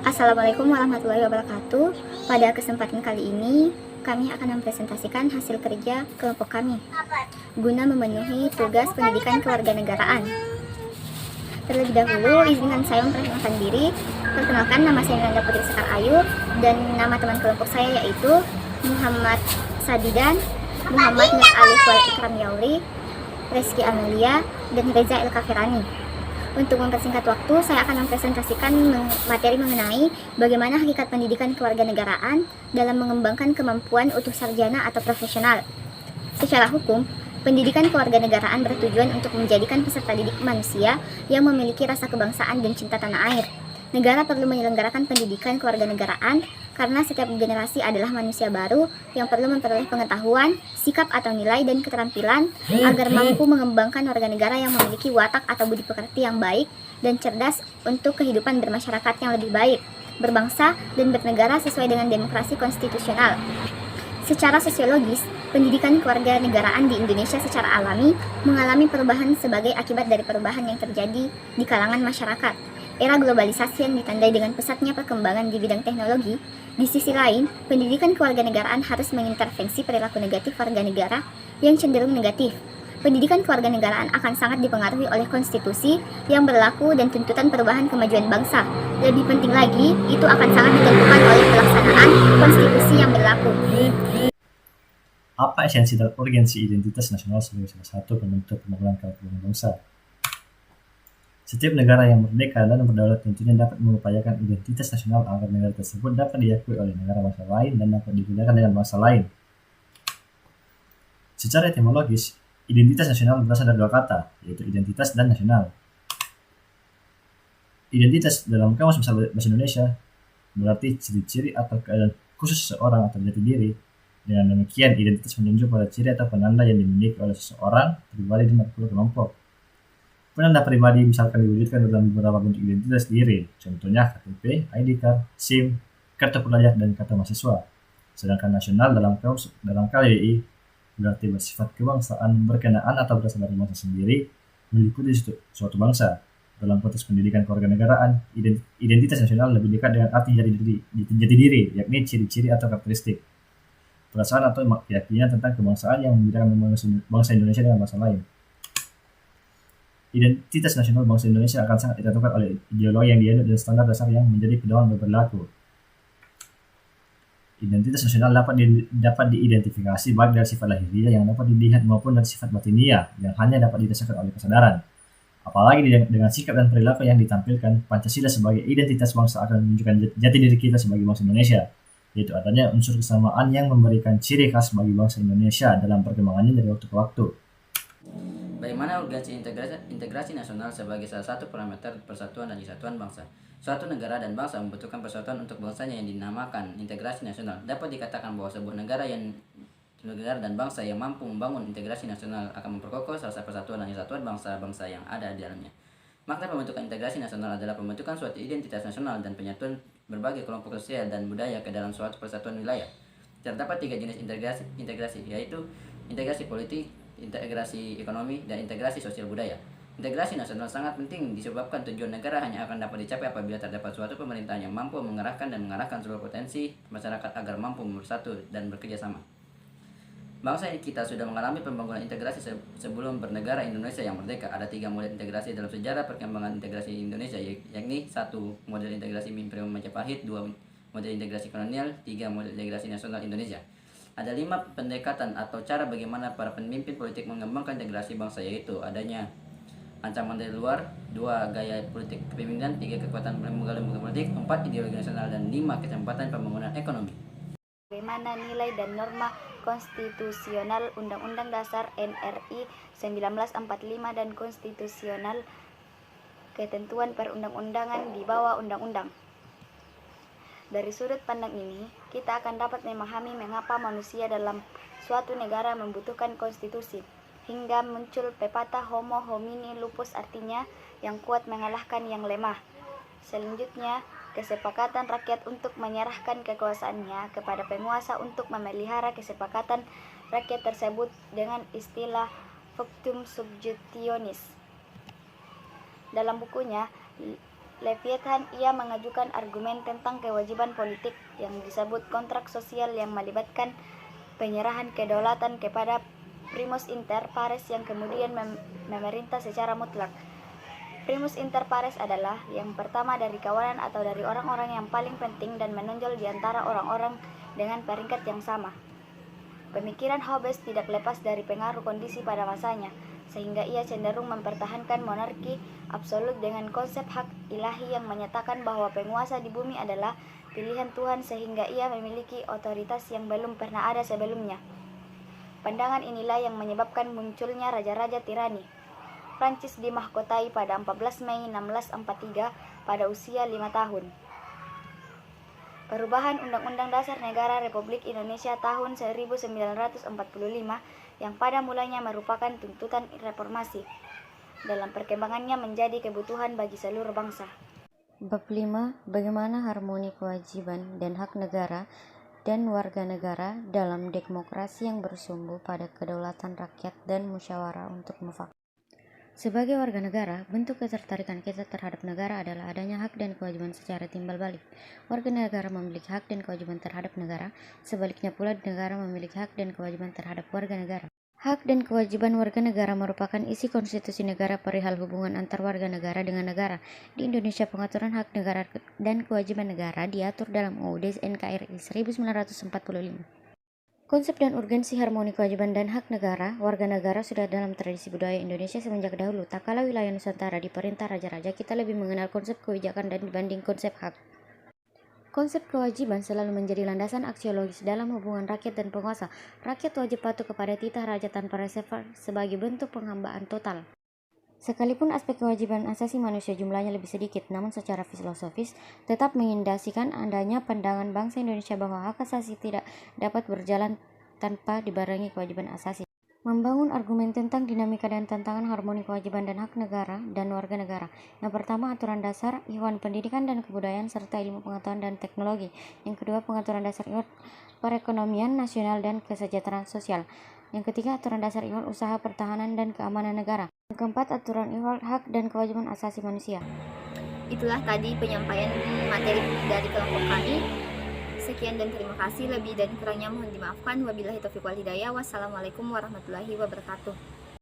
Assalamualaikum warahmatullahi wabarakatuh. Pada kesempatan kali ini, kami akan mempresentasikan hasil kerja kelompok kami guna memenuhi tugas pendidikan kewarganegaraan. Terlebih dahulu, izinkan saya memperkenalkan diri. Perkenalkan, nama saya Nanda Putri Sekar Ayu dan nama teman kelompok saya yaitu Muhammad Sadidan, Muhammad Nur Alif Wal Ikram Yauri, Reski Amelia, dan Reza El Kafirani. Untuk mempersingkat waktu, saya akan mempresentasikan materi mengenai bagaimana hakikat pendidikan kewarganegaraan dalam mengembangkan kemampuan utuh sarjana atau profesional. Secara hukum, pendidikan kewarganegaraan bertujuan untuk menjadikan peserta didik manusia yang memiliki rasa kebangsaan dan cinta tanah air. Negara perlu menyelenggarakan pendidikan kewarganegaraan karena setiap generasi adalah manusia baru yang perlu memperoleh pengetahuan, sikap atau nilai dan keterampilan agar mampu mengembangkan warga negara yang memiliki watak atau budi pekerti yang baik dan cerdas untuk kehidupan bermasyarakat yang lebih baik, berbangsa dan bernegara sesuai dengan demokrasi konstitusional. Secara sosiologis, pendidikan kewarganegaraan di Indonesia secara alami mengalami perubahan sebagai akibat dari perubahan yang terjadi di kalangan masyarakat. Era globalisasi yang ditandai dengan pesatnya perkembangan di bidang teknologi, di sisi lain, pendidikan kewarganegaraan harus mengintervensi perilaku negatif warga negara yang cenderung negatif. Pendidikan kewarganegaraan akan sangat dipengaruhi oleh konstitusi yang berlaku dan tuntutan perubahan kemajuan bangsa. Lebih penting lagi, itu akan sangat ditentukan oleh pelaksanaan konstitusi yang berlaku. Apa esensi dan urgensi identitas nasional sebagai salah satu pembentuk pembangunan kerukunan bangsa? Setiap negara yang merdeka dan berdaulat tentunya dapat mengupayakan identitas nasional agar negara tersebut dapat diakui oleh negara bangsa lain dan dapat digunakan dengan bangsa lain. Secara etimologis, identitas nasional berasal dari dua kata, yaitu identitas dan nasional. Identitas dalam Kamus Besar Bahasa Indonesia berarti ciri-ciri atau keadaan khusus seseorang atau jati diri. Dengan demikian, identitas menunjuk pada ciri atau penanda yang dimiliki oleh seseorang, pribadi, dan kelompok. Penanda pribadi misalkan diwujudkan dalam beberapa bentuk identitas diri, contohnya KTP, ID card, SIM, kartu pelajar, dan kartu mahasiswa. Sedangkan nasional dalam KYI berarti bersifat kebangsaan, berkenaan atau berasal dari bangsa sendiri, meliputi suatu bangsa. Dalam konteks pendidikan kewarganegaraan, identitas nasional lebih dekat dengan arti jati diri, yakni ciri-ciri atau karakteristik, perasaan atau keyakinan tentang kebangsaan yang membedakan bangsa Indonesia dengan bangsa lain. Identitas nasional bangsa Indonesia akan sangat ditentukan oleh ideologi yang dianut dan standar dasar yang menjadi pedoman berlaku. Identitas nasional dapat diidentifikasi baik dari sifat lahiriah yang dapat dilihat maupun dari sifat batiniah yang hanya dapat dirasakan oleh kesadaran. Apalagi dengan sikap dan perilaku yang ditampilkan, Pancasila sebagai identitas bangsa akan menunjukkan jati diri kita sebagai bangsa Indonesia, yaitu adanya unsur kesamaan yang memberikan ciri khas bagi bangsa Indonesia dalam perkembangannya dari waktu ke waktu. Bagaimana urgensi integrasi nasional sebagai salah satu parameter persatuan dan kesatuan bangsa? Suatu negara dan bangsa membutuhkan persatuan untuk bangsanya yang dinamakan integrasi nasional. Dapat dikatakan bahwa sebuah negara dan bangsa yang mampu membangun integrasi nasional akan memperkokoh rasa persatuan dan kesatuan bangsa-bangsa yang ada di dalamnya. Makna pembentukan integrasi nasional adalah pembentukan suatu identitas nasional dan penyatuan berbagai kelompok sosial dan budaya ke dalam suatu persatuan wilayah. Terdapat tiga jenis integrasi, yaitu integrasi politik, integrasi ekonomi, dan integrasi sosial budaya. Integrasi nasional sangat penting disebabkan tujuan negara hanya akan dapat dicapai apabila terdapat suatu pemerintahan yang mampu mengarahkan seluruh potensi masyarakat agar mampu bersatu dan bekerja sama. Bangsa kita sudah mengalami pembangunan integrasi sebelum bernegara Indonesia yang merdeka. Ada tiga model integrasi dalam sejarah perkembangan integrasi Indonesia, yakni 1. Model integrasi Imperium Majapahit, 2. Model integrasi kolonial, 3. Model integrasi nasional Indonesia. Ada 5 pendekatan atau cara bagaimana para pemimpin politik mengembangkan integrasi bangsa, yaitu adanya ancaman dari luar, 2. Gaya politik kepemimpinan, 3. Kekuatan lembaga politik, 4. Ideologi nasional, dan 5. Kesempatan pembangunan ekonomi. Bagaimana nilai dan norma konstitusional Undang-Undang Dasar NRI 1945 dan konstitusional ketentuan perundang-undangan di bawah undang-undang. Dari sudut pandang ini, kita akan dapat memahami mengapa manusia dalam suatu negara membutuhkan konstitusi, hingga muncul pepatah homo homini lupus, artinya yang kuat mengalahkan yang lemah. Selanjutnya, kesepakatan rakyat untuk menyerahkan kekuasaannya kepada penguasa untuk memelihara kesepakatan rakyat tersebut dengan istilah Factum Subjunctionis. Dalam bukunya Leviathan, ia mengajukan argumen tentang kewajiban politik yang disebut kontrak sosial yang melibatkan penyerahan kedaulatan kepada primus inter pares yang kemudian memerintah secara mutlak. Primus inter pares adalah yang pertama dari kawanan atau dari orang-orang yang paling penting dan menonjol di antara orang-orang dengan peringkat yang sama. Pemikiran Hobbes tidak lepas dari pengaruh kondisi pada masanya, sehingga ia cenderung mempertahankan monarki absolut dengan konsep hak ilahi yang menyatakan bahwa penguasa di bumi adalah pilihan Tuhan sehingga ia memiliki otoritas yang belum pernah ada sebelumnya. Pandangan inilah yang menyebabkan munculnya raja-raja tirani. Prancis dimahkotai pada 14 Mei 1643 pada usia 5 tahun. Perubahan Undang-Undang Dasar Negara Republik Indonesia tahun 1945 yang pada mulanya merupakan tuntutan reformasi, dalam perkembangannya menjadi kebutuhan bagi seluruh bangsa. Bab 5. Bagaimana harmoni kewajiban dan hak negara dan warga negara dalam demokrasi yang bersumber pada kedaulatan rakyat dan musyawarah untuk mufakat. Sebagai warga negara, bentuk ketertarikan kita terhadap negara adalah adanya hak dan kewajiban secara timbal balik. Warga negara memiliki hak dan kewajiban terhadap negara, sebaliknya pula negara memiliki hak dan kewajiban terhadap warga negara. Hak dan kewajiban warga negara merupakan isi konstitusi negara perihal hubungan antar warga negara dengan negara. Di Indonesia, pengaturan hak negara dan kewajiban negara diatur dalam UUD NKRI 1945. Konsep dan urgensi harmoni kewajiban dan hak negara, warga negara sudah dalam tradisi budaya Indonesia semenjak dahulu. Tak kala wilayah Nusantara diperintah raja-raja, kita lebih mengenal konsep kebijakan dan dibanding konsep hak. Konsep kewajiban selalu menjadi landasan aksiologis dalam hubungan rakyat dan penguasa. Rakyat wajib patuh kepada titah raja tanpa reserva sebagai bentuk penghambaan total. Sekalipun aspek kewajiban asasi manusia jumlahnya lebih sedikit, namun secara filosofis tetap mengindikasikan adanya pandangan bangsa Indonesia bahwa hak asasi tidak dapat berjalan tanpa dibarengi kewajiban asasi. Membangun argumen tentang dinamika dan tantangan harmoni kewajiban dan hak negara dan warga negara. Yang pertama, aturan dasar Iwan Pendidikan dan Kebudayaan serta Ilmu Pengetahuan dan Teknologi. Yang kedua, pengaturan dasar Iwan Perekonomian Nasional dan Kesejahteraan Sosial. Yang ketiga, aturan dasar Iwan Usaha Pertahanan dan Keamanan Negara. Yang keempat, aturan Iwan Hak dan Kewajiban Asasi Manusia. Itulah tadi penyampaian materi dari kelompok kami. Sekian dan terima kasih. Lebih dan kurangnya mohon dimaafkan. Wabillahi taufiq wal hidayah. Wassalamualaikum warahmatullahi wabarakatuh.